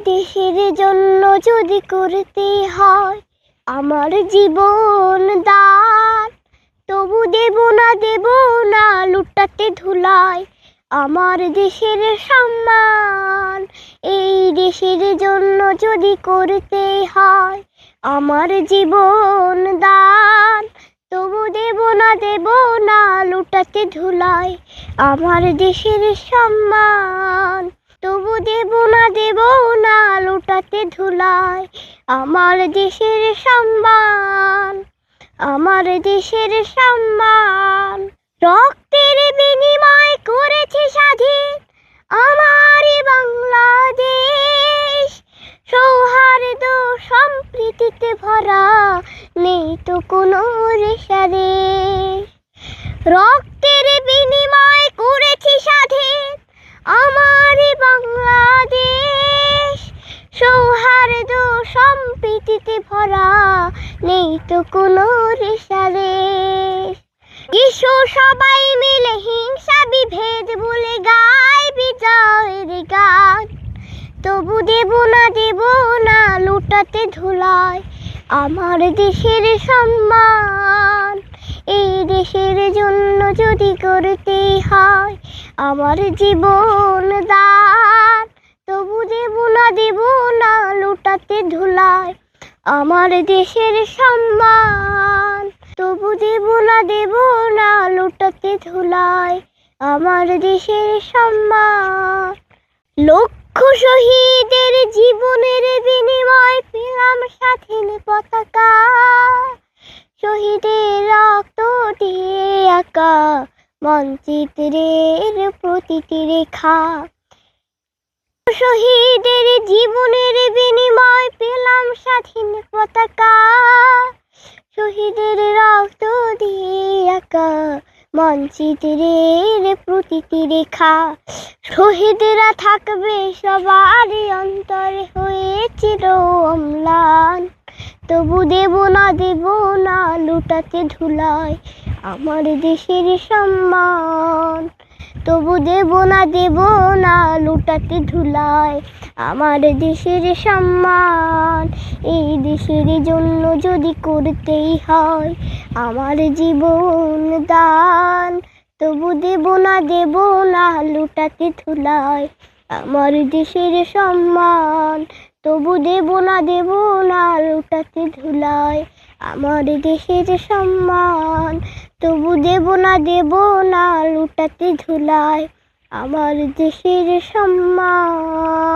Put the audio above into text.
দেশের জন্য যদি করতে হয় আমার জীবন দান, তবু দেব না লুটাতে ধুলায় আমার দেশের সম্মান। এই দেশের জন্য যদি করতে হয় আমার জীবন দান, তবু দেব না লুটাতে ধুলায় আমার দেশের সম্মান। তবু দেব না লুটাতে ধুলায় আমার দেশের সম্মান, আমার দেশের সম্মান। রক্তের বিনিময় করেছি স্বাধীন আমার বাংলাদেশ, সৌহার্দ্য সম্প্রীতিতে ভরা নেই তো কোনো রেশারেশ। রক্তের বিনিময় করেছি স্বাধীন আমার বাংলাদেশ, সৌহার্দ্য সম্প্রীতিতে ভরা নেই তো কোনো রেশারেশ। এসো সবাই মিলে হিংসা বিভেদ ভুলে গাই বিজয়ের গান, তবু দেব না লুটাতে ধুলায় আমার দেশের সম্মান। এই দেশের জন্য যদি করতে হয় আমার জীবন দান, তবু দেব না লুটাতে ধুলায় আমার দেশের সম্মান। তবু দেব না লুটাতে ধুলায় আমার দেশের সম্মান। লক্ষ শহীদের জীবনের বিনিময় পেলাম স্বাধীন পতাকা, শহীদের রক্ত দিয়ে আঁকা মানচিত্রের প্রতিটি রেখা। শহীদের জীবনের বিনিময় পেলাম স্বাধীন পতাকা, শহীদের রক্ত দিয়ে আঁকা মানচিত্রের প্রতিটি রেখা। শহীদরা থাকবে সবার অন্তরে হয়ে চির অম্লান, তবু দেব না লুটাতে ধুলায় আমার দেশের সম্মান। তবু দেব না লুটাতে ধুলায় আমার দেশের সম্মান। এই দেশের জন্য যদি করতেই হয় আমার জীবন দান, তবু দেব না লুটাতে ধুলায় আমার দেশের সম্মান। তবু দেব না লুটাতে ধুলায় আমার দেশের সম্মান। তবু দেব না লুটাতে ধুলায় আমার দেশের সম্মান।